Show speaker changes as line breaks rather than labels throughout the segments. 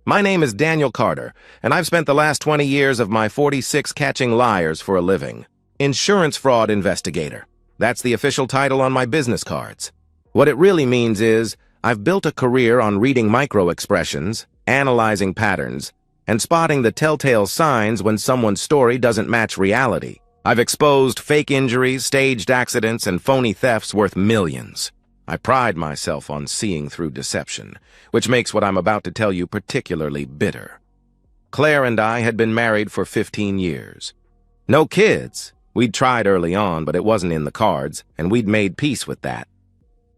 My name is Daniel Carter, and I've spent the last 20 years of my 46 catching liars for a living. Insurance fraud investigator. That's the official title on my business cards. What it really means is, I've built a career on reading micro-expressions, analyzing patterns, and spotting the telltale signs when someone's story doesn't match reality. I've exposed fake injuries, staged accidents, and phony thefts worth millions. I pride myself on seeing through deception, which makes what I'm about to tell you particularly bitter. Claire and I had been married for 15 years. No kids. We'd tried early on, but it wasn't in the cards, and we'd made peace with that.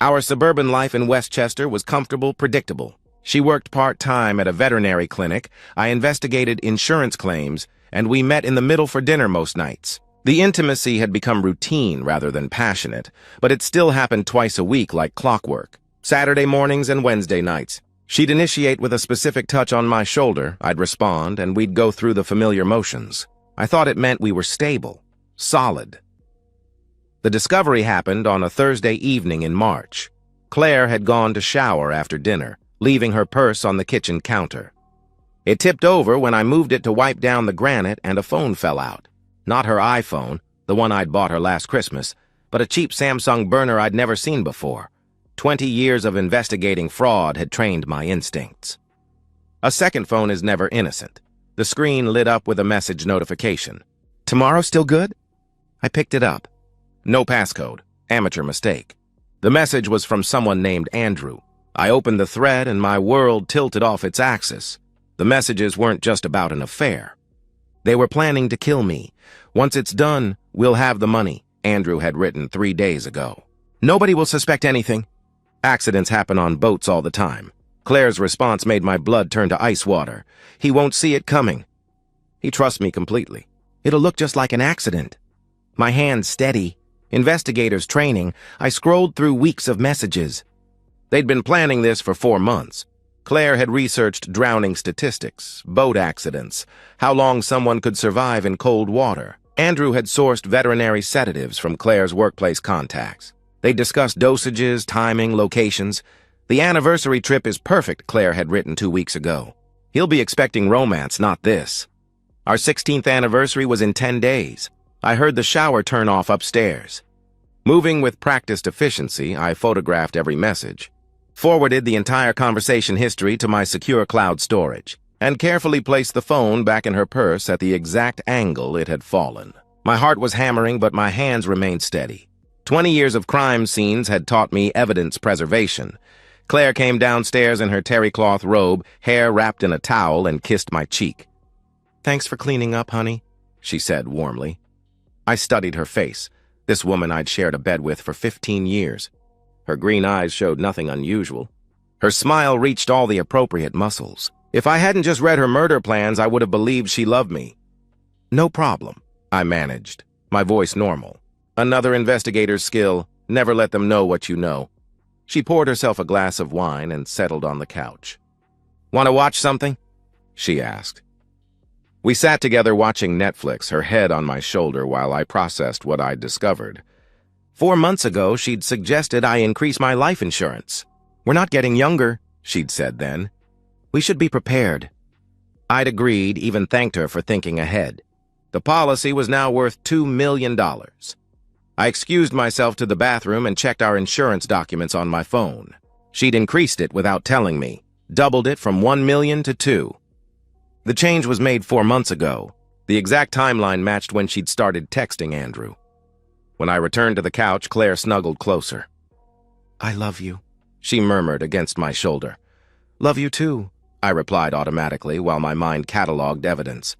Our suburban life in Westchester was comfortable, predictable. She worked part-time at a veterinary clinic, I investigated insurance claims, and we met in the middle for dinner most nights. The intimacy had become routine rather than passionate, but it still happened twice a week like clockwork. Saturday mornings and Wednesday nights. She'd initiate with a specific touch on my shoulder, I'd respond, and we'd go through the familiar motions. I thought it meant we were stable, solid. The discovery happened on a Thursday evening in March. Claire had gone to shower after dinner, leaving her purse on the kitchen counter. It tipped over when I moved it to wipe down the granite and a phone fell out. Not her iPhone, the one I'd bought her last Christmas, but a cheap Samsung burner I'd never seen before. 20 years of investigating fraud had trained my instincts. A second phone is never innocent. The screen lit up with a message notification. "Tomorrow still good?" I picked it up. No passcode. Amateur mistake. The message was from someone named Andrew. I opened the thread and my world tilted off its axis. The messages weren't just about an affair. They were planning to kill me. "Once it's done, we'll have the money," Andrew had written 3 days ago. "Nobody will suspect anything." Accidents happen on boats all the time. Claire's response made my blood turn to ice water. "He won't see it coming." He trusts me completely. "It'll look just like an accident." My hands steady. Investigators training, I scrolled through weeks of messages. They'd been planning this for 4 months. Claire had researched drowning statistics, boat accidents, how long someone could survive in cold water. Andrew had sourced veterinary sedatives from Claire's workplace contacts. They discussed dosages, timing, locations. "The anniversary trip is perfect," Claire had written 2 weeks ago. "He'll be expecting romance, not this." Our 16th anniversary was in 10 days. I heard the shower turn off upstairs. Moving with practiced efficiency, I photographed every message, forwarded the entire conversation history to my secure cloud storage, and carefully placed the phone back in her purse at the exact angle it had fallen. My heart was hammering, but my hands remained steady. 20 years of crime scenes had taught me evidence preservation. Claire came downstairs in her terry cloth robe, hair wrapped in a towel, and kissed my cheek. "Thanks for cleaning up, honey," she said warmly. I studied her face, this woman I'd shared a bed with for 15 years. Her green eyes showed nothing unusual. Her smile reached all the appropriate muscles. If I hadn't just read her murder plans, I would have believed she loved me. "No problem," I managed, my voice normal. Another investigator's skill, never let them know what you know. She poured herself a glass of wine and settled on the couch. "Want to watch something?" she asked. We sat together watching Netflix, her head on my shoulder while I processed what I'd discovered. 4 months ago, she'd suggested I increase my life insurance. "We're not getting younger," she'd said then. "We should be prepared." I'd agreed, even thanked her for thinking ahead. The policy was now worth $2 million. I excused myself to the bathroom and checked our insurance documents on my phone. She'd increased it without telling me, doubled it from 1 million to 2. The change was made 4 months ago. The exact timeline matched when she'd started texting Andrew. When I returned to the couch, Claire snuggled closer. "I love you," she murmured against my shoulder. "Love you too," I replied automatically while my mind cataloged evidence.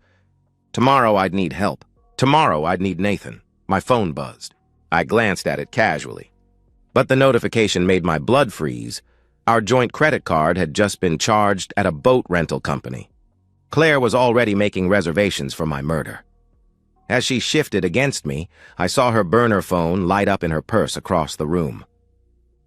Tomorrow I'd need help. Tomorrow I'd need Nathan. My phone buzzed. I glanced at it casually. But the notification made my blood freeze. Our joint credit card had just been charged at a boat rental company. Claire was already making reservations for my murder. As she shifted against me, I saw her burner phone light up in her purse across the room.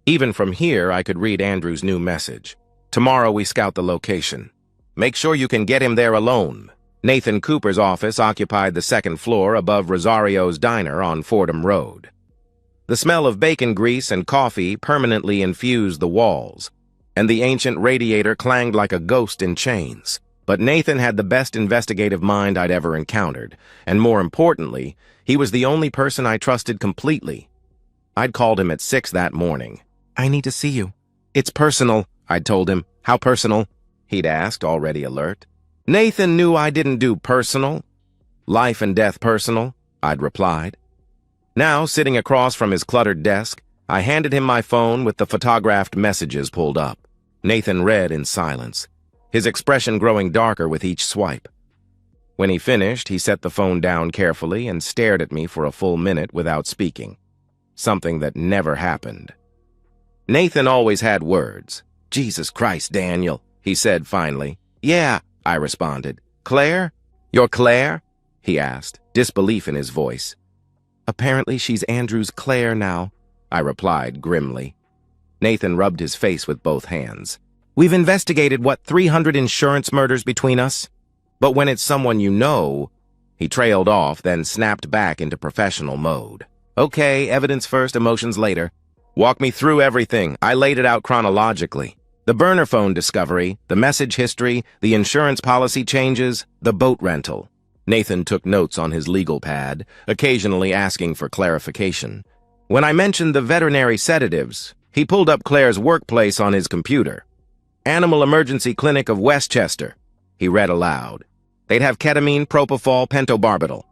Even from here, I could read Andrew's new message. "Tomorrow we scout the location. Make sure you can get him there alone." Nathan Cooper's office occupied the 2nd floor above Rosario's Diner on Fordham Road. The smell of bacon grease and coffee permanently infused the walls, and the ancient radiator clanged like a ghost in chains. But Nathan had the best investigative mind I'd ever encountered, and more importantly, he was the only person I trusted completely. I'd called him at 6 that morning. "I need to see you." "It's personal," I'd told him. "How personal?" he'd asked, already alert. Nathan knew I didn't do personal. "Life and death personal," I'd replied. Now, sitting across from his cluttered desk, I handed him my phone with the photographed messages pulled up. Nathan read in silence, his expression growing darker with each swipe. When he finished, he set the phone down carefully and stared at me for a full minute without speaking, something that never happened. Nathan always had words. "Jesus Christ, Daniel," he said finally. "Yeah," I responded. "Claire? You're Claire?" he asked, disbelief in his voice. "Apparently she's Andrew's Claire now," I replied grimly. Nathan rubbed his face with both hands. "We've investigated, 300 insurance murders between us? But when it's someone you know..." He trailed off, then snapped back into professional mode. "Okay, evidence first, emotions later. Walk me through everything." I laid it out chronologically. The burner phone discovery, the message history, the insurance policy changes, the boat rental. Nathan took notes on his legal pad, occasionally asking for clarification. When I mentioned the veterinary sedatives, he pulled up Claire's workplace on his computer. "Animal Emergency Clinic of Westchester," he read aloud. "They'd have ketamine, propofol, pentobarbital.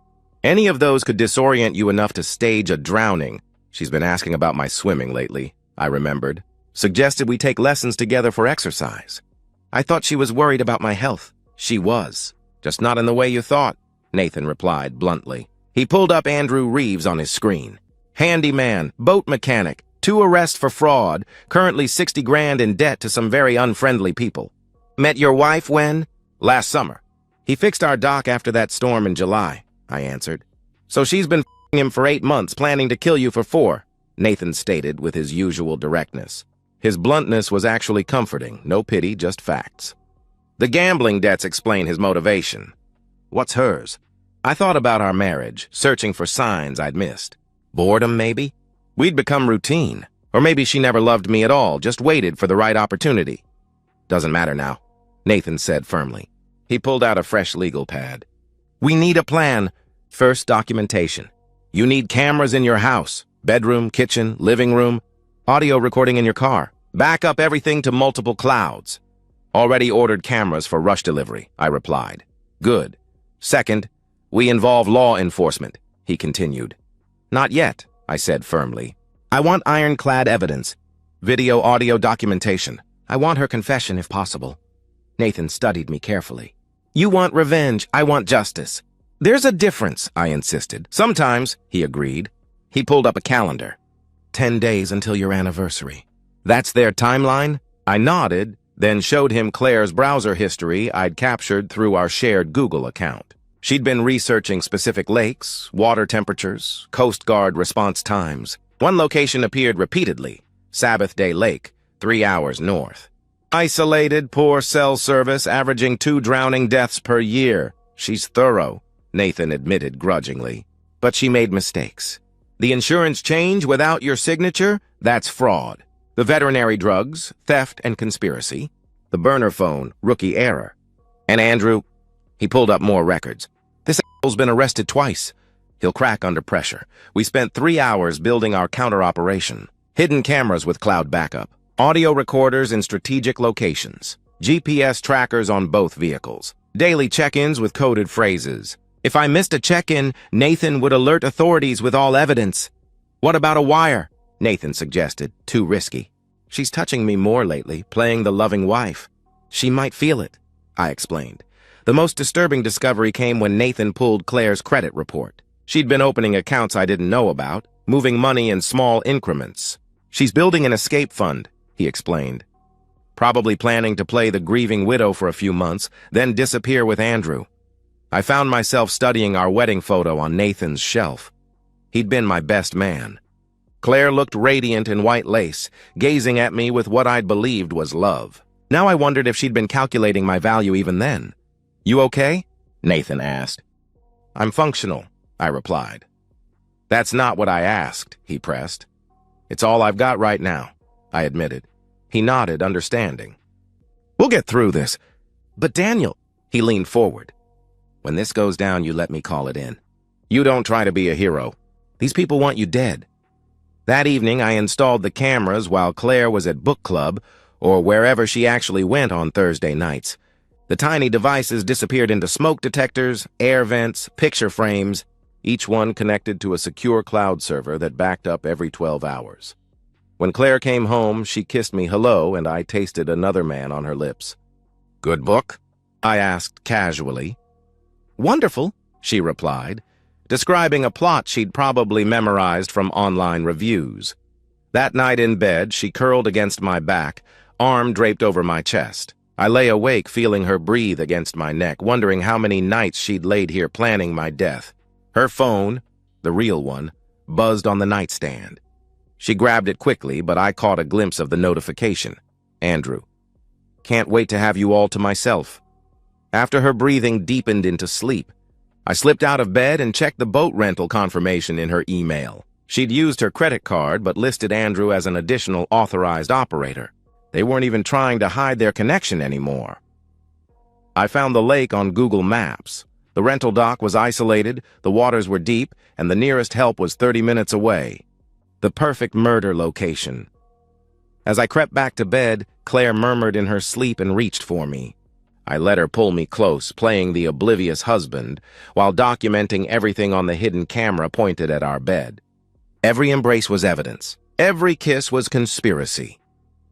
Any of those could disorient you enough to stage a drowning." "She's been asking about my swimming lately," I remembered. "Suggested we take lessons together for exercise." "I thought she was worried about my health." "She was. Just not in the way you thought," Nathan replied bluntly. He pulled up Andrew Reeves on his screen. "Handyman, boat mechanic, 2 arrests for fraud, currently 60 grand in debt to some very unfriendly people. Met your wife when?" "Last summer. He fixed our dock after that storm in July," I answered. "So she's been f***ing him for 8 months, planning to kill you for 4, Nathan stated with his usual directness. His bluntness was actually comforting, no pity, just facts. "The gambling debts explain his motivation." "What's hers?" I thought about our marriage, searching for signs I'd missed. Boredom, maybe? We'd become routine. Or maybe she never loved me at all, just waited for the right opportunity. "Doesn't matter now," Nathan said firmly. He pulled out a fresh legal pad. "We need a plan. First, documentation. You need cameras in your house, bedroom, kitchen, living room, audio recording in your car. Back up everything to multiple clouds." "Already ordered cameras for rush delivery," I replied. "Good. Second, we involve law enforcement," he continued. "Not yet," I said firmly. "I want ironclad evidence. Video, audio documentation. I want her confession if possible." Nathan studied me carefully. "You want revenge, I want justice." "There's a difference," I insisted. "Sometimes," he agreed. He pulled up a calendar. 10 days until your anniversary. "That's their timeline?" I nodded, then showed him Claire's browser history I'd captured through our shared Google account. She'd been researching specific lakes, water temperatures, Coast Guard response times. One location appeared repeatedly, Sabbath Day Lake, 3 hours north. "Isolated, poor cell service, averaging 2 drowning deaths per year. She's thorough," Nathan admitted grudgingly. "But she made mistakes. The insurance change without your signature? That's fraud. The veterinary drugs, theft and conspiracy. The burner phone, rookie error. And Andrew," he pulled up more records. "This a**hole's been arrested twice. He'll crack under pressure. We spent 3 hours building our counter-operation. Hidden cameras with cloud backup. Audio recorders in strategic locations. GPS trackers on both vehicles. Daily check-ins with coded phrases. If I missed a check-in, Nathan would alert authorities with all evidence." "What about a wire?" Nathan suggested. "Too risky." "She's touching me more lately, playing the loving wife. She might feel it," I explained. The most disturbing discovery came when Nathan pulled Claire's credit report. She'd been opening accounts I didn't know about, moving money in small increments. "She's building an escape fund," he explained. "Probably planning to play the grieving widow for a few months, then disappear with Andrew." I found myself studying our wedding photo on Nathan's shelf. He'd been my best man. Claire looked radiant in white lace, gazing at me with what I'd believed was love. Now I wondered if she'd been calculating my value even then. "You okay?" Nathan asked. "I'm functional," I replied. "That's not what I asked," he pressed. "It's all I've got right now," I admitted. He nodded, understanding. We'll get through this. But Daniel, he leaned forward. When this goes down, you let me call it in. You don't try to be a hero. These people want you dead. That evening, I installed the cameras while Claire was at book club, or wherever she actually went on Thursday nights. The tiny devices disappeared into smoke detectors, air vents, picture frames, each one connected to a secure cloud server that backed up every 12 hours. When Claire came home, she kissed me hello, and I tasted another man on her lips. Good book? I asked casually. Wonderful, she replied, describing a plot she'd probably memorized from online reviews. That night in bed, she curled against my back, arm draped over my chest. I lay awake, feeling her breathe against my neck, wondering how many nights she'd laid here planning my death. Her phone, the real one, buzzed on the nightstand. She grabbed it quickly, but I caught a glimpse of the notification. Andrew. Can't wait to have you all to myself. After her breathing deepened into sleep, I slipped out of bed and checked the boat rental confirmation in her email. She'd used her credit card but listed Andrew as an additional authorized operator. They weren't even trying to hide their connection anymore. I found the lake on Google Maps. The rental dock was isolated, the waters were deep, and the nearest help was 30 minutes away. The perfect murder location. As I crept back to bed, Claire murmured in her sleep and reached for me. I let her pull me close, playing the oblivious husband, while documenting everything on the hidden camera pointed at our bed. Every embrace was evidence. Every kiss was conspiracy.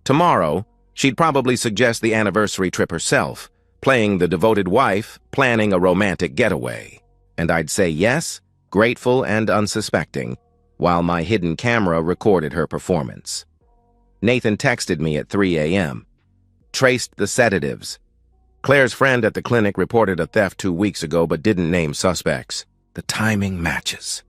Tomorrow, she'd probably suggest the anniversary trip herself, playing the devoted wife, planning a romantic getaway. And I'd say yes, grateful and unsuspecting, while my hidden camera recorded her performance. Nathan texted me at 3 a.m. Traced the sedatives. Claire's friend at the clinic reported a theft 2 weeks ago but didn't name suspects. The timing matches.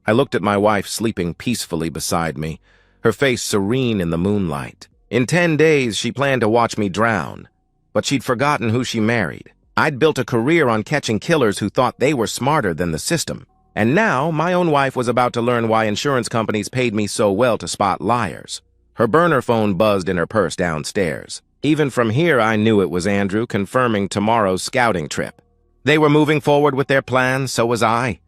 I looked at my wife sleeping peacefully beside me, her face serene in the moonlight. In 10 days, she planned to watch me drown, but she'd forgotten who she married. I'd built a career on catching killers who thought they were smarter than the system. And now, my own wife was about to learn why insurance companies paid me so well to spot liars. Her burner phone buzzed in her purse downstairs. Even from here, I knew it was Andrew confirming tomorrow's scouting trip. They were moving forward with their plans, so was I.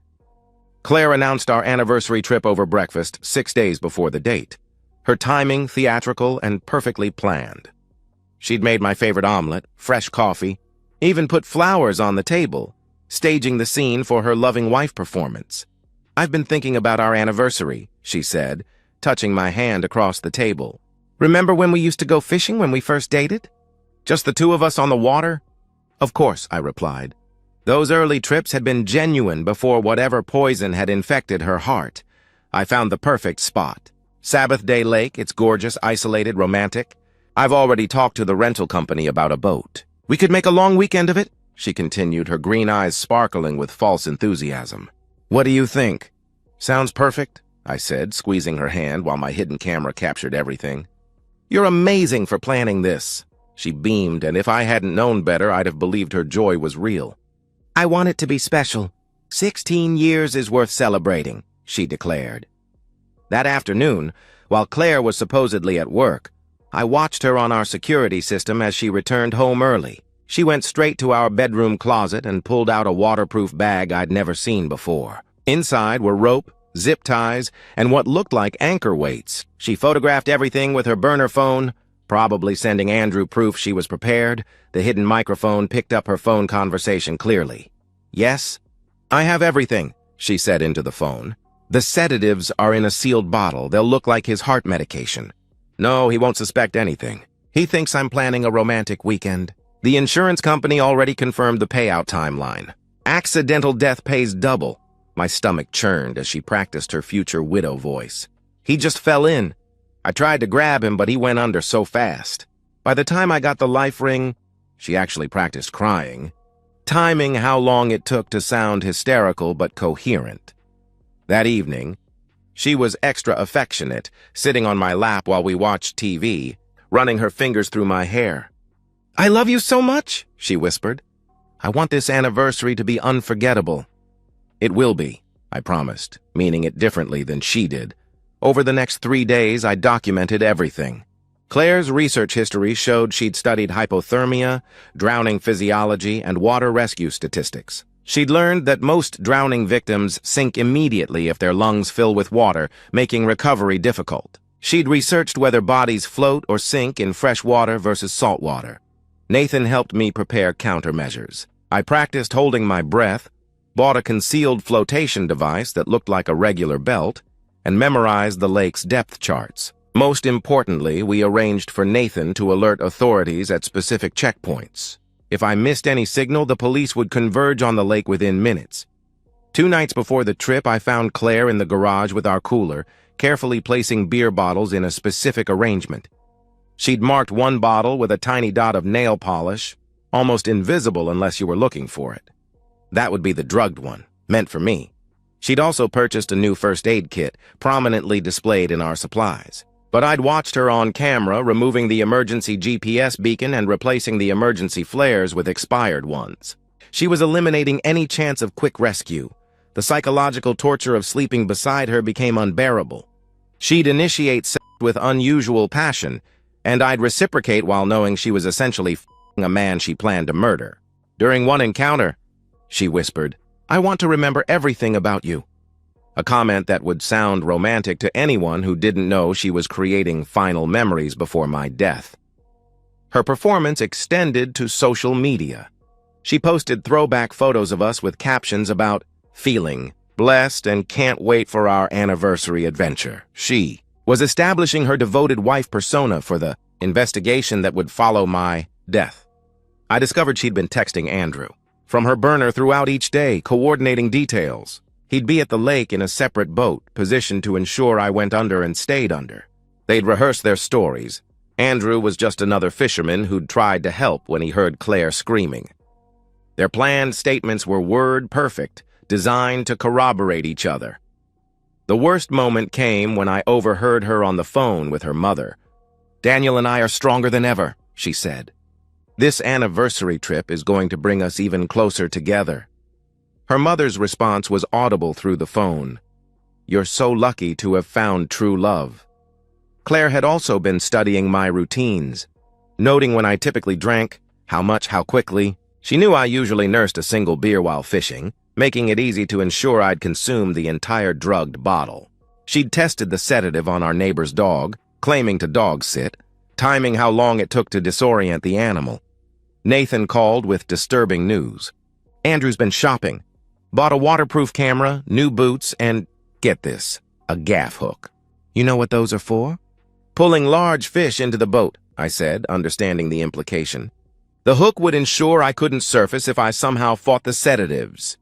Claire announced our anniversary trip over breakfast 6 days before the date. Her timing theatrical and perfectly planned. She'd made my favorite omelet, fresh coffee, even put flowers on the table, staging the scene for her loving wife performance. I've been thinking about our anniversary, she said, touching my hand across the table. Remember when we used to go fishing when we first dated? Just the two of us on the water? Of course, I replied. Those early trips had been genuine before whatever poison had infected her heart. I found the perfect spot. Sabbath Day Lake, it's gorgeous, isolated, romantic. I've already talked to the rental company about a boat. We could make a long weekend of it, she continued, her green eyes sparkling with false enthusiasm. What do you think? Sounds perfect, I said, squeezing her hand while my hidden camera captured everything. You're amazing for planning this. She beamed, and if I hadn't known better, I'd have believed her joy was real. I want it to be special. 16 years is worth celebrating, she declared. That afternoon, while Claire was supposedly at work, I watched her on our security system as she returned home early. She went straight to our bedroom closet and pulled out a waterproof bag I'd never seen before. Inside were rope, zip ties, and what looked like anchor weights. She photographed everything with her burner phone, probably sending Andrew proof she was prepared. The hidden microphone picked up her phone conversation clearly. Yes, I have everything, she said into the phone. The sedatives are in a sealed bottle. They'll look like his heart medication. No, he won't suspect anything. He thinks I'm planning a romantic weekend. The insurance company already confirmed the payout timeline. Accidental death pays double. My stomach churned as she practiced her future widow voice. He just fell in. I tried to grab him, but he went under so fast. By the time I got the life ring, she actually practiced crying, timing how long it took to sound hysterical but coherent. That evening, she was extra affectionate, sitting on my lap while we watched TV, running her fingers through my hair. I love you so much, she whispered. I want this anniversary to be unforgettable. It will be, I promised, meaning it differently than she did. Over the next 3 days, I documented everything. Claire's research history showed she'd studied hypothermia, drowning physiology, and water rescue statistics. She'd learned that most drowning victims sink immediately if their lungs fill with water, making recovery difficult. She'd researched whether bodies float or sink in fresh water versus salt water. Nathan helped me prepare countermeasures. I practiced holding my breath, bought a concealed flotation device that looked like a regular belt, and memorized the lake's depth charts. Most importantly, we arranged for Nathan to alert authorities at specific checkpoints. If I missed any signal, the police would converge on the lake within minutes. 2 nights before the trip, I found Claire in the garage with our cooler, carefully placing beer bottles in a specific arrangement. She'd marked one bottle with a tiny dot of nail polish, almost invisible unless you were looking for it. That would be the drugged one, meant for me. She'd also purchased a new first aid kit, prominently displayed in our supplies. But I'd watched her on camera, removing the emergency GPS beacon and replacing the emergency flares with expired ones. She was eliminating any chance of quick rescue. The psychological torture of sleeping beside her became unbearable. She'd initiate sex with unusual passion, and I'd reciprocate while knowing she was essentially f***ing a man she planned to murder. During one encounter, she whispered, "I want to remember everything about you." A comment that would sound romantic to anyone who didn't know she was creating final memories before my death. Her performance extended to social media. She posted throwback photos of us with captions about feeling blessed and can't wait for our anniversary adventure. She was establishing her devoted wife persona for the investigation that would follow my death. I discovered she'd been texting Andrew from her burner throughout each day, coordinating details. He'd be at the lake in a separate boat, positioned to ensure I went under and stayed under. They'd rehearsed their stories. Andrew was just another fisherman who'd tried to help when he heard Claire screaming. Their planned statements were word-perfect, designed to corroborate each other. The worst moment came when I overheard her on the phone with her mother. "Daniel and I are stronger than ever," she said. "This anniversary trip is going to bring us even closer together." Her mother's response was audible through the phone. "You're so lucky to have found true love." Claire had also been studying my routines, noting when I typically drank, how much, how quickly. She knew I usually nursed a single beer while fishing, making it easy to ensure I'd consume the entire drugged bottle. She'd tested the sedative on our neighbor's dog, claiming to dog sit, timing how long it took to disorient the animal. Nathan called with disturbing news. "Andrew's been shopping. Bought a waterproof camera, new boots, and, get this, a gaff hook. You know what those are for?" "Pulling large fish into the boat," I said, understanding the implication. "The hook would ensure I couldn't surface if I somehow fought the sedatives."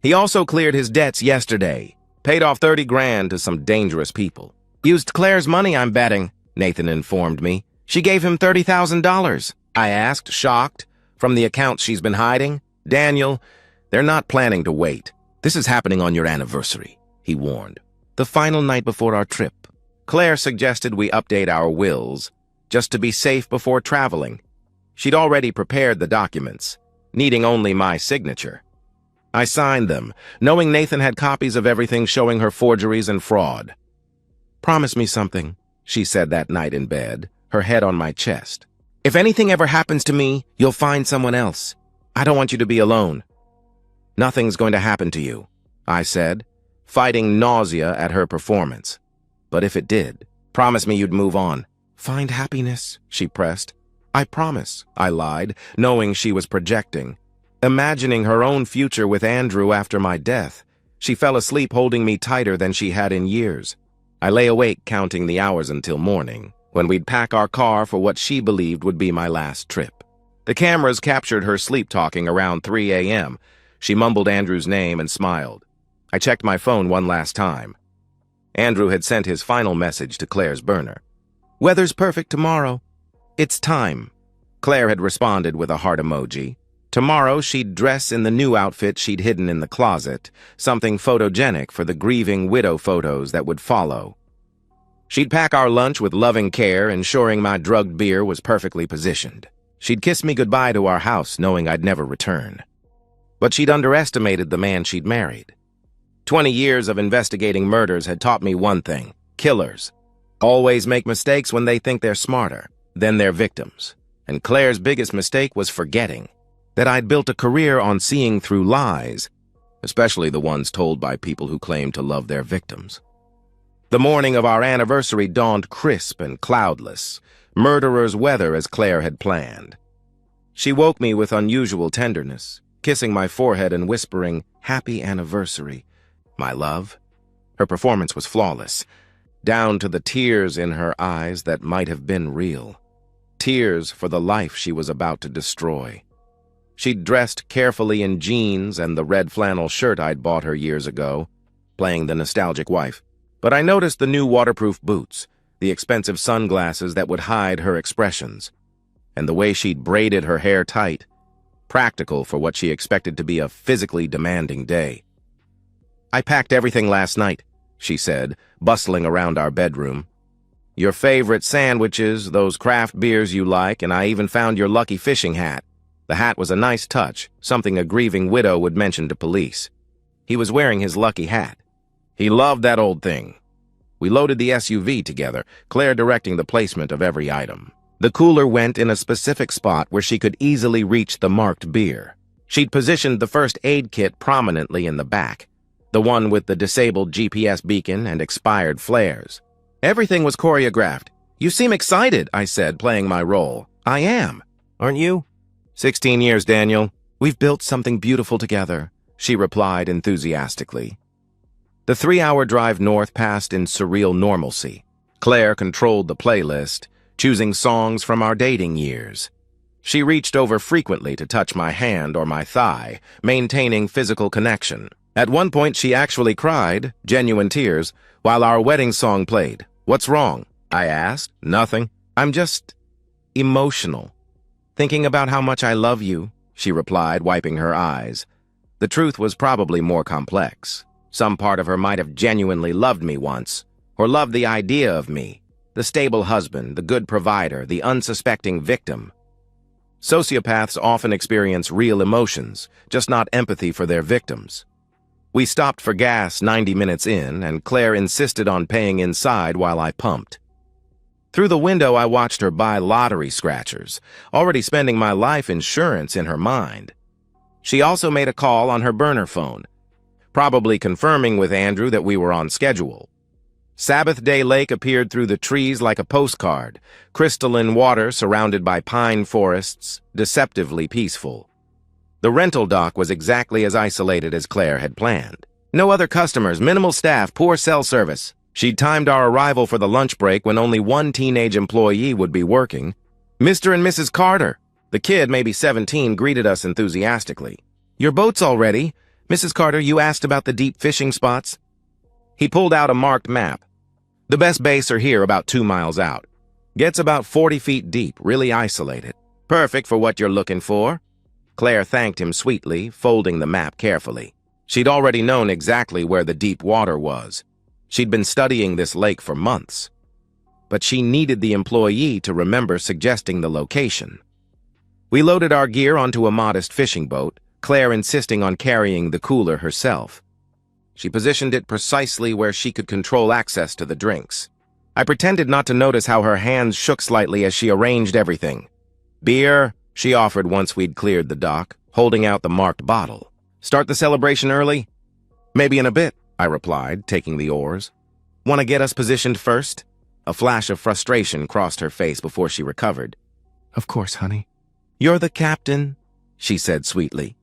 He also cleared his debts yesterday, paid off 30 grand to some dangerous people. "Used Claire's money, I'm betting," Nathan informed me. "She gave him $30,000. I asked, shocked. "From the accounts she's been hiding?" "Daniel, they're not planning to wait. This is happening on your anniversary," he warned. "The final night before our trip." Claire suggested we update our wills, just to be safe before traveling. She'd already prepared the documents, needing only my signature. I signed them, knowing Nathan had copies of everything showing her forgeries and fraud. "Promise me something," she said that night in bed, her head on my chest. "If anything ever happens to me, you'll find someone else. I don't want you to be alone." "Nothing's going to happen to you," I said, fighting nausea at her performance. "But if it did, promise me you'd move on." "Find happiness," she pressed. "I promise," I lied, knowing she was projecting. Imagining her own future with Andrew after my death, she fell asleep holding me tighter than she had in years. I lay awake counting the hours until morning, when we'd pack our car for what she believed would be my last trip. The cameras captured her sleep-talking around 3 a.m., She mumbled Andrew's name and smiled. I checked my phone one last time. Andrew had sent his final message to Claire's burner. "Weather's perfect tomorrow. It's time." Claire had responded with a heart emoji. Tomorrow she'd dress in the new outfit she'd hidden in the closet, something photogenic for the grieving widow photos that would follow. She'd pack our lunch with loving care, ensuring my drugged beer was perfectly positioned. She'd kiss me goodbye to our house, knowing I'd never return. But she'd underestimated the man she'd married. 20 years of investigating murders had taught me one thing: killers always make mistakes when they think they're smarter than their victims. And Claire's biggest mistake was forgetting that I'd built a career on seeing through lies, especially the ones told by people who claim to love their victims. The morning of our anniversary dawned crisp and cloudless, murderer's weather as Claire had planned. She woke me with unusual tenderness, kissing my forehead and whispering, "Happy anniversary, my love." Her performance was flawless, down to the tears in her eyes that might have been real. Tears for the life she was about to destroy. She'd dressed carefully in jeans and the red flannel shirt I'd bought her years ago, playing the nostalgic wife. But I noticed the new waterproof boots, the expensive sunglasses that would hide her expressions, and the way she'd braided her hair tight, practical for what she expected to be a physically demanding day. "I packed everything last night," she said, bustling around our bedroom. "Your favorite sandwiches, those craft beers you like, and I even found your lucky fishing hat." The hat was a nice touch, something a grieving widow would mention to police. He was wearing his lucky hat. He loved that old thing. We loaded the SUV together, Claire directing the placement of every item. The cooler went in a specific spot where she could easily reach the marked beer. She'd positioned the first aid kit prominently in the back, the one with the disabled GPS beacon and expired flares. Everything was choreographed. "You seem excited," I said, playing my role. "I am. Aren't you?" 16 years, Daniel. We've built something beautiful together," she replied enthusiastically. The 3-hour drive north passed in surreal normalcy. Claire controlled the playlist, choosing songs from our dating years. She reached over frequently to touch my hand or my thigh, maintaining physical connection. At one point, she actually cried, genuine tears, while our wedding song played. "What's wrong?" I asked. "Nothing. I'm just emotional. Thinking about how much I love you," she replied, wiping her eyes. The truth was probably more complex. Some part of her might have genuinely loved me once, or loved the idea of me, the stable husband, the good provider, the unsuspecting victim. Sociopaths often experience real emotions, just not empathy for their victims. We stopped for gas 90 minutes in, and Claire insisted on paying inside while I pumped. Through the window, I watched her buy lottery scratchers, already spending my life insurance in her mind. She also made a call on her burner phone, probably confirming with Andrew that we were on schedule. Sabbath Day Lake appeared through the trees like a postcard, crystalline water surrounded by pine forests, deceptively peaceful. The rental dock was exactly as isolated as Claire had planned. No other customers, minimal staff, poor cell service. She'd timed our arrival for the lunch break when only one teenage employee would be working. Mr. and Mrs. Carter, the kid, maybe 17, greeted us enthusiastically. "Your boat's all ready. Mrs. Carter, you asked about the deep fishing spots?" He pulled out a marked map. "The best bays are here about 2 miles out. Gets about 40 feet deep, really isolated. Perfect for what you're looking for." Claire thanked him sweetly, folding the map carefully. She'd already known exactly where the deep water was. She'd been studying this lake for months. But she needed the employee to remember suggesting the location. We loaded our gear onto a modest fishing boat, Claire insisting on carrying the cooler herself. She positioned it precisely where she could control access to the drinks. I pretended not to notice how her hands shook slightly as she arranged everything. "Beer," she offered once we'd cleared the dock, holding out the marked bottle. "Start the celebration early?" "Maybe in a bit," I replied, taking the oars. "Want to get us positioned first?" A flash of frustration crossed her face before she recovered. "Of course, honey." "You're the captain," she said sweetly.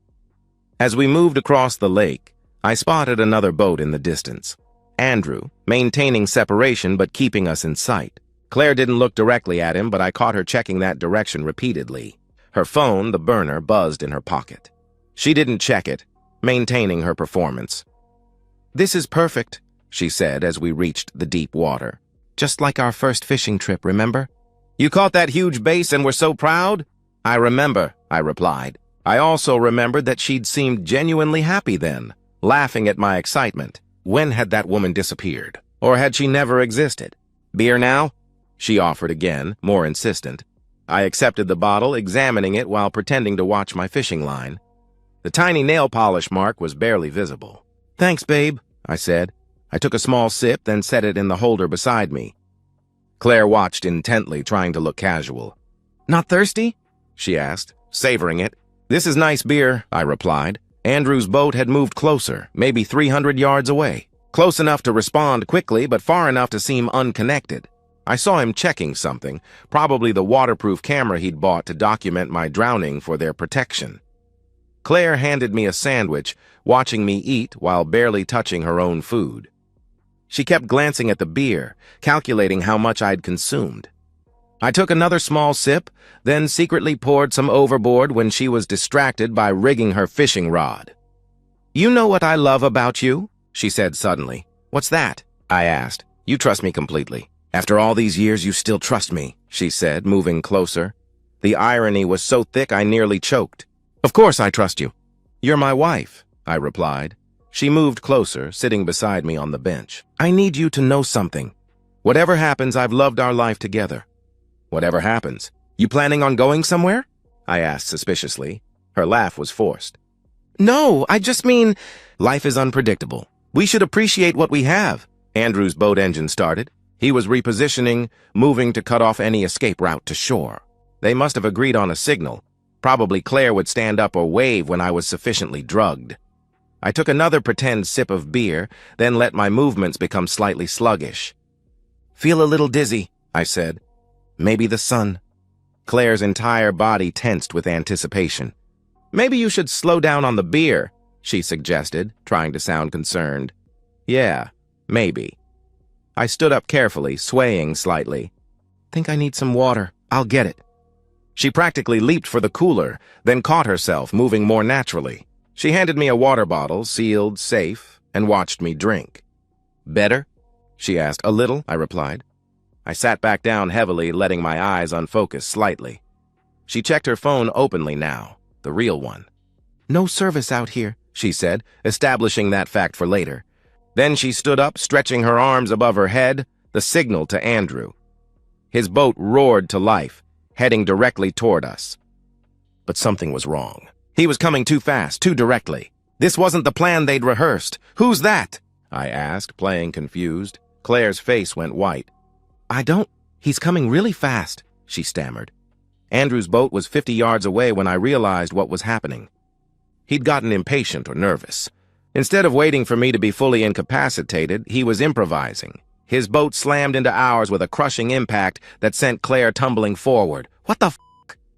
As we moved across the lake, I spotted another boat in the distance. Andrew, maintaining separation but keeping us in sight. Claire didn't look directly at him, but I caught her checking that direction repeatedly. Her phone, the burner, buzzed in her pocket. She didn't check it, maintaining her performance. "This is perfect," she said as we reached the deep water. "Just like our first fishing trip, remember? You caught that huge bass and were so proud?" "I remember," I replied. I also remembered that she'd seemed genuinely happy then, laughing at my excitement. When had that woman disappeared? Or had she never existed? "Beer now?" she offered again, more insistent. I accepted the bottle, examining it while pretending to watch my fishing line. The tiny nail polish mark was barely visible. "Thanks, babe," I said. I took a small sip, then set it in the holder beside me. Claire watched intently, trying to look casual. "Not thirsty?" she asked, savoring it. "This is nice beer," I replied. Andrew's boat had moved closer, maybe 300 yards away. Close enough to respond quickly, but far enough to seem unconnected. I saw him checking something, probably the waterproof camera he'd bought to document my drowning for their protection. Claire handed me a sandwich, watching me eat while barely touching her own food. She kept glancing at the beer, calculating how much I'd consumed. I took another small sip, then secretly poured some overboard when she was distracted by rigging her fishing rod. "You know what I love about you?" she said suddenly. "What's that?" I asked. "You trust me completely. After all these years, you still trust me," she said, moving closer. The irony was so thick I nearly choked. "Of course I trust you. You're my wife," I replied. She moved closer, sitting beside me on the bench. "I need you to know something. Whatever happens, I've loved our life together." "Whatever happens? You planning on going somewhere?" I asked suspiciously. Her laugh was forced. "No, I just mean, life is unpredictable. We should appreciate what we have." Andrew's boat engine started. He was repositioning, moving to cut off any escape route to shore. They must have agreed on a signal. Probably Claire would stand up or wave when I was sufficiently drugged. I took another pretend sip of beer, then let my movements become slightly sluggish. "Feel a little dizzy," I said. "Maybe the sun." Claire's entire body tensed with anticipation. "Maybe you should slow down on the beer," she suggested, trying to sound concerned. "Yeah, maybe." I stood up carefully, swaying slightly. "Think I need some water. I'll get it." She practically leaped for the cooler, then caught herself, moving more naturally. She handed me a water bottle, sealed, safe, and watched me drink. "Better?" she asked. "A little," I replied. I sat back down heavily, letting my eyes unfocus slightly. She checked her phone openly now, the real one. "No service out here," she said, establishing that fact for later. Then she stood up, stretching her arms above her head, the signal to Andrew. His boat roared to life, heading directly toward us. But something was wrong. He was coming too fast, too directly. This wasn't the plan they'd rehearsed. "Who's that?" I asked, playing confused. Claire's face went white. He's coming really fast," she stammered. Andrew's boat was 50 yards away when I realized what was happening. He'd gotten impatient or nervous. Instead of waiting for me to be fully incapacitated, he was improvising. His boat slammed into ours with a crushing impact that sent Claire tumbling forward. "What the f***?"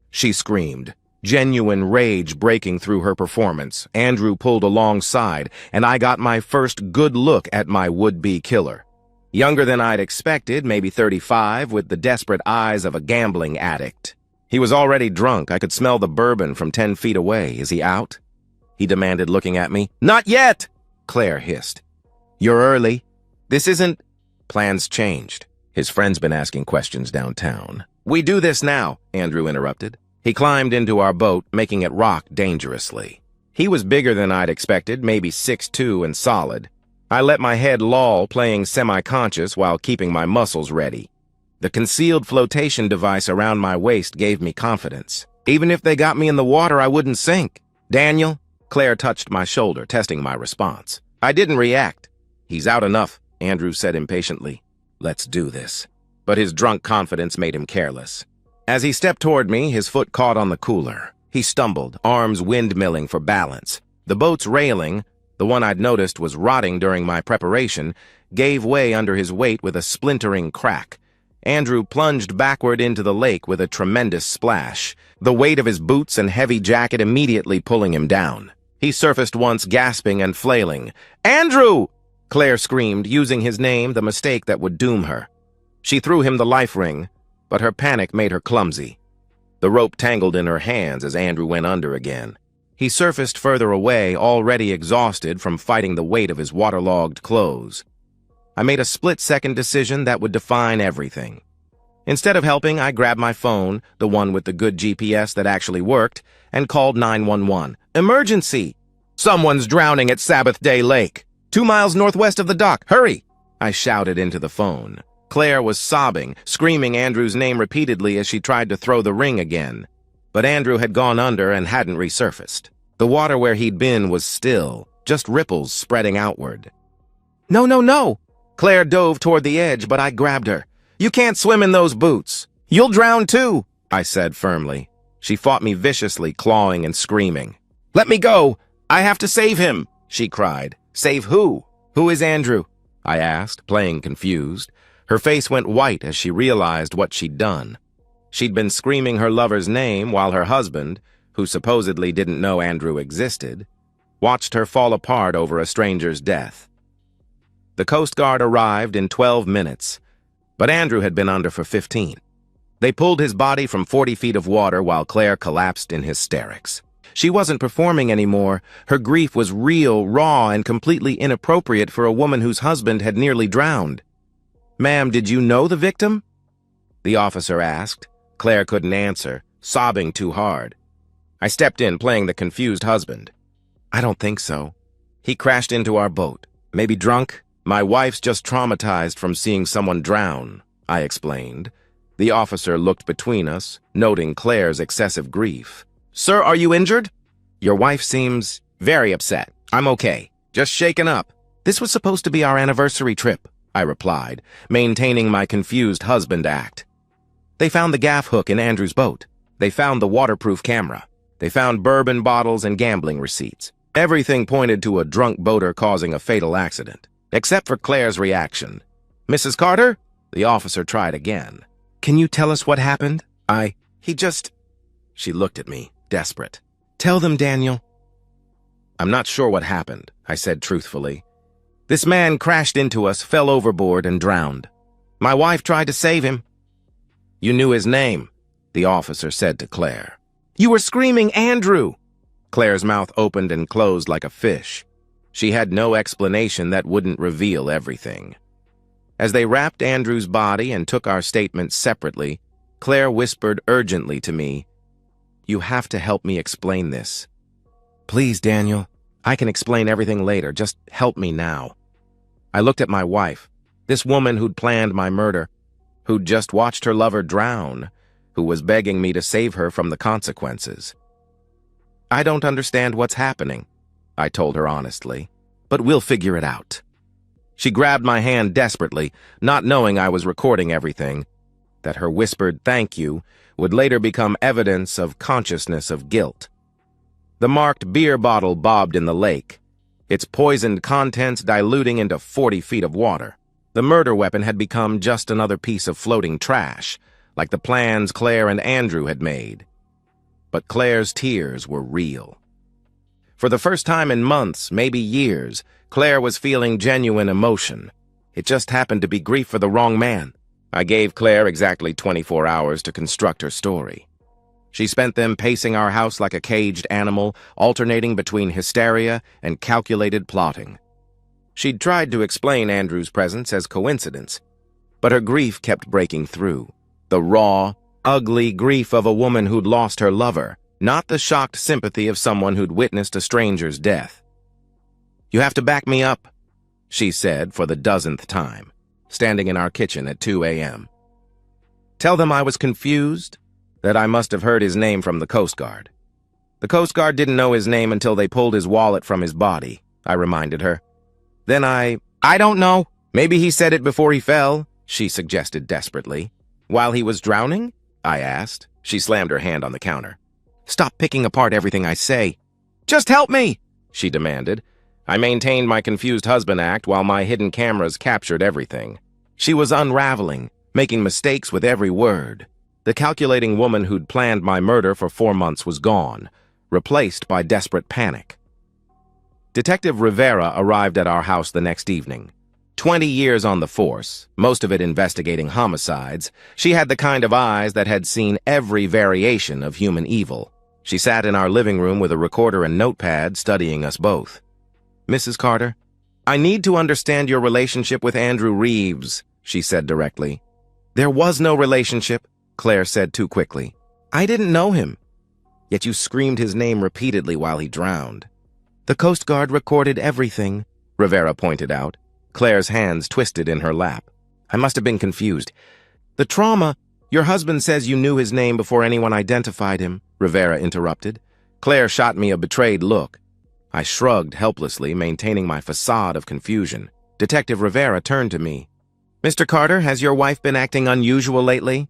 she screamed, genuine rage breaking through her performance. Andrew pulled alongside, and I got my first good look at my would-be killer. Younger than I'd expected, maybe 35, with the desperate eyes of a gambling addict. He was already drunk. I could smell the bourbon from 10 feet away. "Is he out?" he demanded, looking at me. "Not yet!" Claire hissed. "You're early. This isn't—" Plans changed. His friend's been asking questions downtown. "We do this now," Andrew interrupted. He climbed into our boat, making it rock dangerously. He was bigger than I'd expected, maybe 6'2" and solid. I let my head loll, playing semi-conscious while keeping my muscles ready. The concealed flotation device around my waist gave me confidence. Even if they got me in the water, I wouldn't sink. "Daniel?" Claire touched my shoulder, testing my response. I didn't react. "He's out enough," Andrew said impatiently. "Let's do this." But his drunk confidence made him careless. As he stepped toward me, his foot caught on the cooler. He stumbled, arms windmilling for balance. The boat's railing, the one I'd noticed was rotting during my preparation, gave way under his weight with a splintering crack. Andrew plunged backward into the lake with a tremendous splash, the weight of his boots and heavy jacket immediately pulling him down. He surfaced once, gasping and flailing. "Andrew!" Claire screamed, using his name, the mistake that would doom her. She threw him the life ring, but her panic made her clumsy. The rope tangled in her hands as Andrew went under again. He surfaced further away, already exhausted from fighting the weight of his waterlogged clothes. I made a split-second decision that would define everything. Instead of helping, I grabbed my phone, the one with the good GPS that actually worked, and called 911. "Emergency! Someone's drowning at Sabbath Day Lake. 2 miles northwest of the dock. Hurry!" I shouted into the phone. Claire was sobbing, screaming Andrew's name repeatedly as she tried to throw the ring again. But Andrew had gone under and hadn't resurfaced. The water where he'd been was still, just ripples spreading outward. "No, no, no!" Claire dove toward the edge, but I grabbed her. You can't swim in those boots. You'll drown too, I said firmly. She fought me viciously, clawing and screaming. Let me go! I have to save him, she cried. Save who? Who is Andrew? I asked, playing confused. Her face went white as she realized what she'd done. She'd been screaming her lover's name while her husband, who supposedly didn't know Andrew existed, watched her fall apart over a stranger's death. The Coast Guard arrived in 12 minutes, but Andrew had been under for 15. They pulled his body from 40 feet of water while Claire collapsed in hysterics. She wasn't performing anymore. Her grief was real, raw, and completely inappropriate for a woman whose husband had nearly drowned. Ma'am, did you know the victim? The officer asked. Claire couldn't answer, sobbing too hard. I stepped in, playing the confused husband. I don't think so. He crashed into our boat. Maybe drunk? My wife's just traumatized from seeing someone drown, I explained. The officer looked between us, noting Claire's excessive grief. Sir, are you injured? Your wife seems very upset. I'm okay. Just shaken up. This was supposed to be our anniversary trip, I replied, maintaining my confused husband act. They found the gaff hook in Andrew's boat. They found the waterproof camera. They found bourbon bottles and gambling receipts. Everything pointed to a drunk boater causing a fatal accident, except for Claire's reaction. Mrs. Carter? The officer tried again. Can you tell us what happened? She looked at me, desperate. Tell them, Daniel. I'm not sure what happened, I said truthfully. This man crashed into us, fell overboard, and drowned. My wife tried to save him. You knew his name, the officer said to Claire. You were screaming, Andrew! Claire's mouth opened and closed like a fish. She had no explanation that wouldn't reveal everything. As they wrapped Andrew's body and took our statements separately, Claire whispered urgently to me, You have to help me explain this. Please, Daniel. I can explain everything later. Just help me now. I looked at my wife, this woman who'd planned my murder, who'd just watched her lover drown, who was begging me to save her from the consequences. I don't understand what's happening, I told her honestly, but we'll figure it out. She grabbed my hand desperately, not knowing I was recording everything, that her whispered thank you would later become evidence of consciousness of guilt. The marked beer bottle bobbed in the lake, its poisoned contents diluting into 40 feet of water. The murder weapon had become just another piece of floating trash, like the plans Claire and Andrew had made. But Claire's tears were real. For the first time in months, maybe years, Claire was feeling genuine emotion. It just happened to be grief for the wrong man. I gave Claire exactly 24 hours to construct her story. She spent them pacing our house like a caged animal, alternating between hysteria and calculated plotting. She'd tried to explain Andrew's presence as coincidence, but her grief kept breaking through. The raw, ugly grief of a woman who'd lost her lover, not the shocked sympathy of someone who'd witnessed a stranger's death. You have to back me up, she said for the dozenth time, standing in our kitchen at 2 a.m. Tell them I was confused, that I must have heard his name from the Coast Guard. The Coast Guard didn't know his name until they pulled his wallet from his body, I reminded her. Then I don't know. Maybe he said it before he fell, she suggested desperately. While he was drowning? I asked. She slammed her hand on the counter. Stop picking apart everything I say. Just help me, she demanded. I maintained my confused husband act while my hidden cameras captured everything. She was unraveling, making mistakes with every word. The calculating woman who'd planned my murder for 4 months was gone, replaced by desperate panic. Detective Rivera arrived at our house the next evening. 20 years on the force, most of it investigating homicides, she had the kind of eyes that had seen every variation of human evil. She sat in our living room with a recorder and notepad, studying us both. Mrs. Carter, I need to understand your relationship with Andrew Reeves, she said directly. There was no relationship, Claire said too quickly. I didn't know him. Yet you screamed his name repeatedly while he drowned. The Coast Guard recorded everything, Rivera pointed out. Claire's hands twisted in her lap. I must have been confused. The trauma, your husband says you knew his name before anyone identified him, Rivera interrupted. Claire shot me a betrayed look. I shrugged helplessly, maintaining my facade of confusion. Detective Rivera turned to me. Mr. Carter, has your wife been acting unusual lately?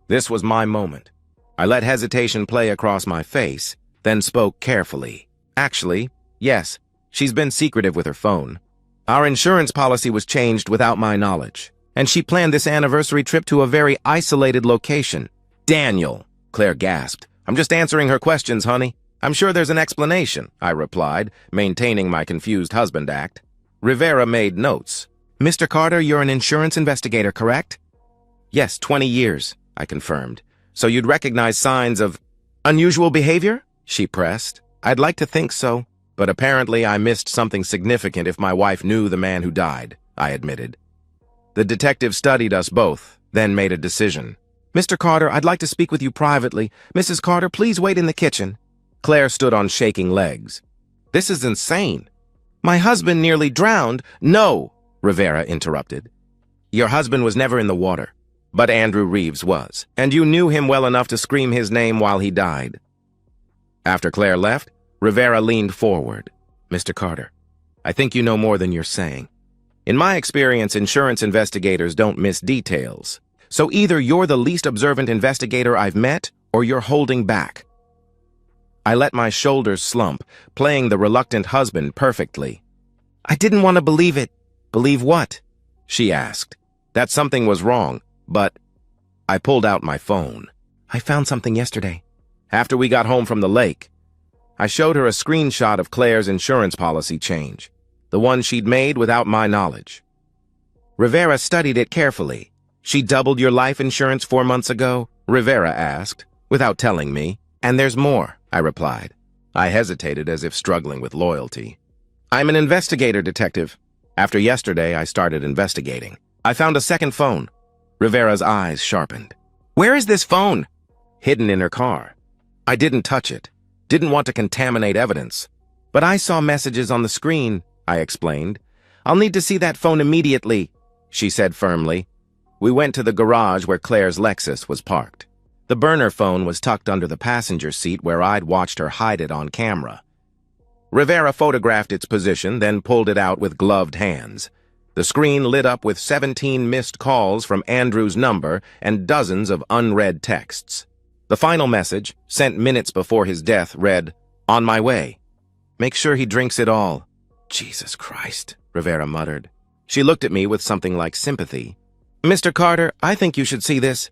This was my moment. I let hesitation play across my face, then spoke carefully. Actually, yes, she's been secretive with her phone. Our insurance policy was changed without my knowledge, and she planned this anniversary trip to a very isolated location. Daniel, Claire gasped. I'm just answering her questions, honey. I'm sure there's an explanation, I replied, maintaining my confused husband act. Rivera made notes. Mr. Carter, you're an insurance investigator, correct? Yes, 20 years, I confirmed. So you'd recognize signs of unusual behavior? She pressed. I'd like to think so, but apparently I missed something significant if my wife knew the man who died, I admitted. The detective studied us both, then made a decision. Mr. Carter, I'd like to speak with you privately. Mrs. Carter, please wait in the kitchen. Claire stood on shaking legs. This is insane. My husband nearly drowned. No, Rivera interrupted. Your husband was never in the water, but Andrew Reeves was, and you knew him well enough to scream his name while he died. After Claire left, Rivera leaned forward. Mr. Carter, I think you know more than you're saying. In my experience, insurance investigators don't miss details. So either you're the least observant investigator I've met, or you're holding back. I let my shoulders slump, playing the reluctant husband perfectly. I didn't want to believe it. Believe what? She asked. That something was wrong, but I pulled out my phone. I found something yesterday. After we got home from the lake, I showed her a screenshot of Claire's insurance policy change, the one she'd made without my knowledge. Rivera studied it carefully. She doubled your life insurance 4 months ago? Rivera asked, without telling me. And there's more, I replied. I hesitated as if struggling with loyalty. I'm an investigator, detective. After yesterday, I started investigating. I found a second phone. Rivera's eyes sharpened. Where is this phone? Hidden in her car. I didn't touch it. Didn't want to contaminate evidence. But I saw messages on the screen, I explained. I'll need to see that phone immediately, she said firmly. We went to the garage where Claire's Lexus was parked. The burner phone was tucked under the passenger seat where I'd watched her hide it on camera. Rivera photographed its position, then pulled it out with gloved hands. The screen lit up with 17 missed calls from Andrew's number and dozens of unread texts. The final message, sent minutes before his death, read, "On my way. Make sure he drinks it all." Jesus Christ, Rivera muttered. She looked at me with something like sympathy. Mr. Carter, I think you should see this.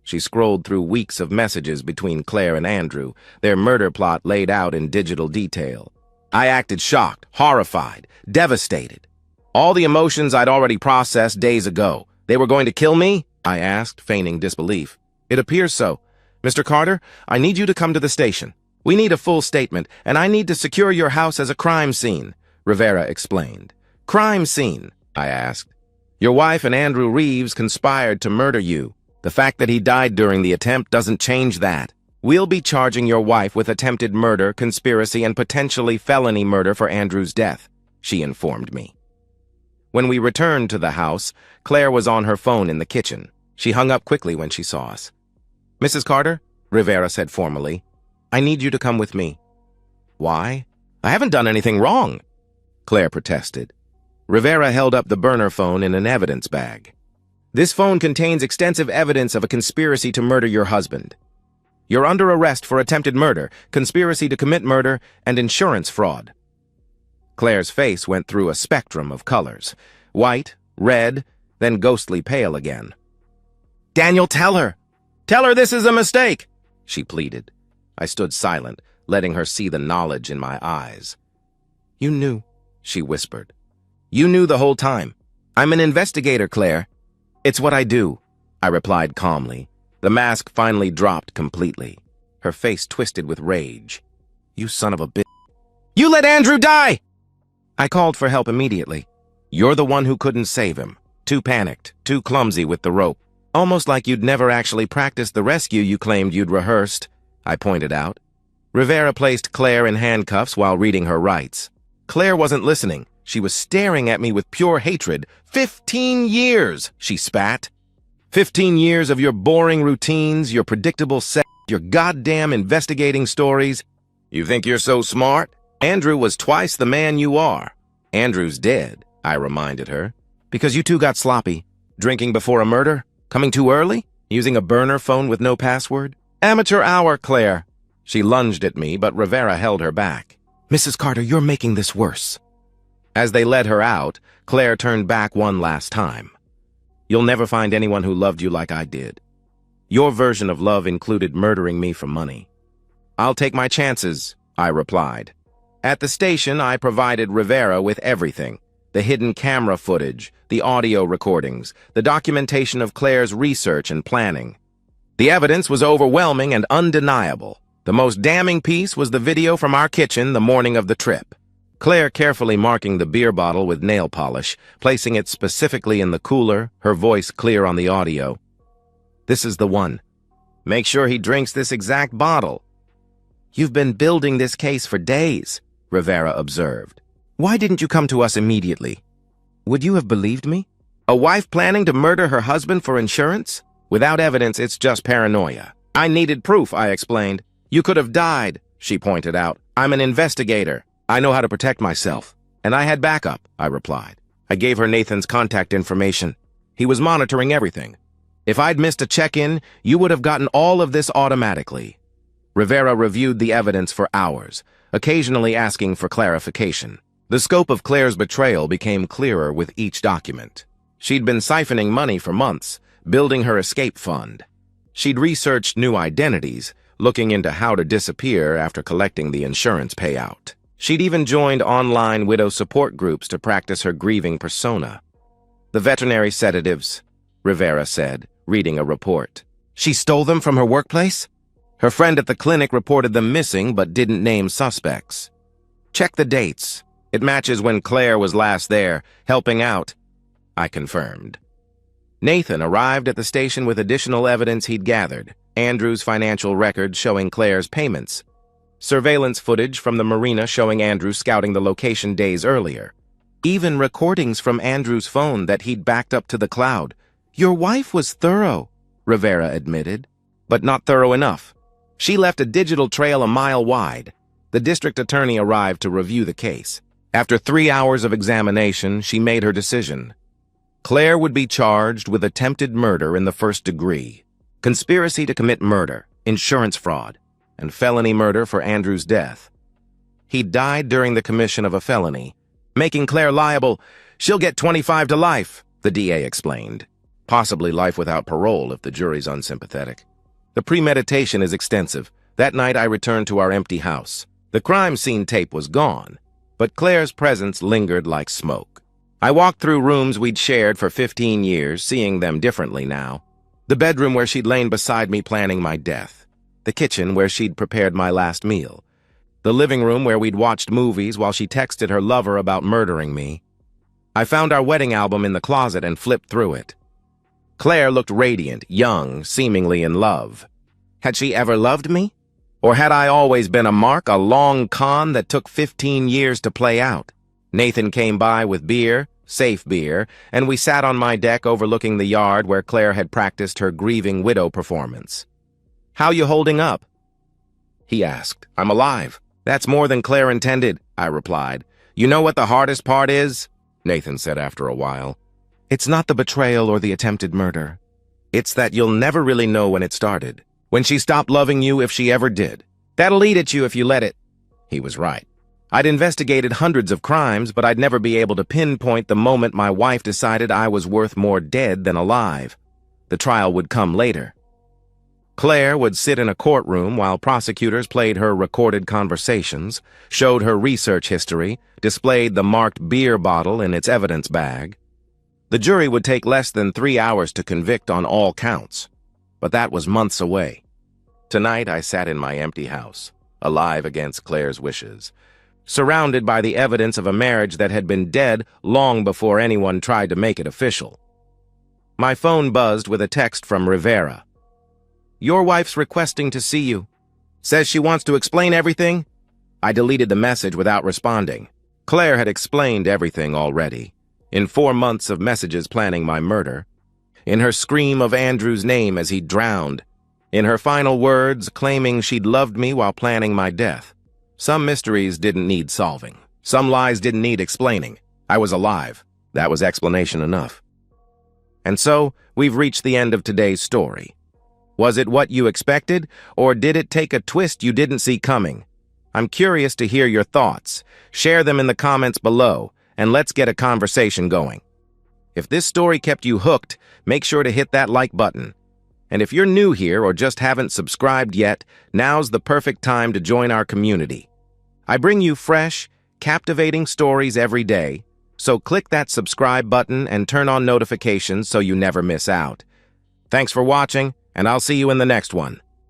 She scrolled through weeks of messages between Claire and Andrew, their murder plot laid out in digital detail. I acted shocked, horrified, devastated. All the emotions I'd already processed days ago. They were going to kill me? I asked, feigning disbelief. It appears so. Mr. Carter, I need you to come to the station. We need a full statement, and I need to secure your house as a crime scene, Rivera explained. Crime scene? I asked. Your wife and Andrew Reeves conspired to murder you. The fact that he died during the attempt doesn't change that. We'll be charging your wife with attempted murder, conspiracy, and potentially felony murder for Andrew's death, she informed me. When we returned to the house, Claire was on her phone in the kitchen. She hung up quickly when she saw us. Mrs. Carter, Rivera said formally, I need you to come with me. Why? I haven't done anything wrong, Claire protested. Rivera held up the burner phone in an evidence bag. This phone contains extensive evidence of a conspiracy to murder your husband. You're under arrest for attempted murder, conspiracy to commit murder, and insurance fraud. Claire's face went through a spectrum of colors. White, red, then ghostly pale again. Daniel, tell her! Tell her this is a mistake! She pleaded. I stood silent, letting her see the knowledge in my eyes. You knew, she whispered. You knew the whole time. I'm an investigator, Claire. It's what I do, I replied calmly. The mask finally dropped completely. Her face twisted with rage. You son of a bitch. You let Andrew die! I called for help immediately. You're the one who couldn't save him. Too panicked, too clumsy with the rope. Almost like you'd never actually practiced the rescue you claimed you'd rehearsed, I pointed out. Rivera placed Claire in handcuffs while reading her rights. Claire wasn't listening. She was staring at me with pure hatred. 15 years, she spat. 15 years of your boring routines, your predictable sex, your goddamn investigating stories. You think you're so smart? Andrew was twice the man you are. Andrew's dead, I reminded her. Because you two got sloppy. Drinking before a murder? Coming too early? Using a burner phone with no password? Amateur hour, Claire. She lunged at me, but Rivera held her back. Mrs. Carter, you're making this worse. As they led her out, Claire turned back one last time. You'll never find anyone who loved you like I did. Your version of love included murdering me for money. I'll take my chances, I replied. At the station, I provided Rivera with everything. The hidden camera footage, the audio recordings, the documentation of Claire's research and planning. The evidence was overwhelming and undeniable. The most damning piece was the video from our kitchen the morning of the trip. Claire carefully marking the beer bottle with nail polish, placing it specifically in the cooler, her voice clear on the audio. This is the one. Make sure he drinks this exact bottle. You've been building this case for days, Rivera observed. Why didn't you come to us immediately? Would you have believed me? A wife planning to murder her husband for insurance? Without evidence, it's just paranoia. I needed proof, I explained. You could have died, she pointed out. I'm an investigator. I know how to protect myself. And I had backup, I replied. I gave her Nathan's contact information. He was monitoring everything. If I'd missed a check-in, you would have gotten all of this automatically. Rivera reviewed the evidence for hours, occasionally asking for clarification. The scope of Claire's betrayal became clearer with each document. She'd been siphoning money for months, building her escape fund. She'd researched new identities, looking into how to disappear after collecting the insurance payout. She'd even joined online widow support groups to practice her grieving persona. The veterinary sedatives, Rivera said, reading a report. She stole them from her workplace? Her friend at the clinic reported them missing but didn't name suspects. Check the dates. It matches when Claire was last there, helping out, I confirmed. Nathan arrived at the station with additional evidence he'd gathered. Andrew's financial records showing Claire's payments. Surveillance footage from the marina showing Andrew scouting the location days earlier. Even recordings from Andrew's phone that he'd backed up to the cloud. Your wife was thorough, Rivera admitted, but not thorough enough. She left a digital trail a mile wide. The district attorney arrived to review the case. After 3 hours of examination, she made her decision. Claire would be charged with attempted murder in the first degree, conspiracy to commit murder, insurance fraud, and felony murder for Andrew's death. He died during the commission of a felony. Making Claire liable, she'll get 25 to life, the DA explained. Possibly life without parole if the jury's unsympathetic. The premeditation is extensive. That night I returned to our empty house. The crime scene tape was gone, but Claire's presence lingered like smoke. I walked through rooms we'd shared for 15 years, seeing them differently now. The bedroom where she'd lain beside me planning my death. The kitchen where she'd prepared my last meal. The living room where we'd watched movies while she texted her lover about murdering me. I found our wedding album in the closet and flipped through it. Claire looked radiant, young, seemingly in love. Had she ever loved me? Or had I always been a mark, a long con that took 15 years to play out? Nathan came by with beer, safe beer, and we sat on my deck overlooking the yard where Claire had practiced her grieving widow performance. How you holding up? He asked. I'm alive. That's more than Claire intended, I replied. You know what the hardest part is? Nathan said after a while. It's not the betrayal or the attempted murder. It's that you'll never really know when it started. When she stopped loving you, if she ever did. That'll eat at you if you let it. He was right. I'd investigated hundreds of crimes, but I'd never be able to pinpoint the moment my wife decided I was worth more dead than alive. The trial would come later. Claire would sit in a courtroom while prosecutors played her recorded conversations, showed her research history, displayed the marked beer bottle in its evidence bag. The jury would take less than 3 hours to convict on all counts, but that was months away. Tonight I sat in my empty house, alive against Claire's wishes, surrounded by the evidence of a marriage that had been dead long before anyone tried to make it official. My phone buzzed with a text from Rivera. Your wife's requesting to see you. Says she wants to explain everything? I deleted the message without responding. Claire had explained everything already. In 4 months of messages planning my murder. In her scream of Andrew's name as he drowned. In her final words claiming she'd loved me while planning my death. Some mysteries didn't need solving. Some lies didn't need explaining. I was alive. That was explanation enough. And so, we've reached the end of today's story. Was it what you expected, or did it take a twist you didn't see coming? I'm curious to hear your thoughts. Share them in the comments below, and let's get a conversation going. If this story kept you hooked, make sure to hit that like button. And if you're new here or just haven't subscribed yet, now's the perfect time to join our community. I bring you fresh, captivating stories every day, so click that subscribe button and turn on notifications so you never miss out. Thanks for watching, and I'll see you in the next one.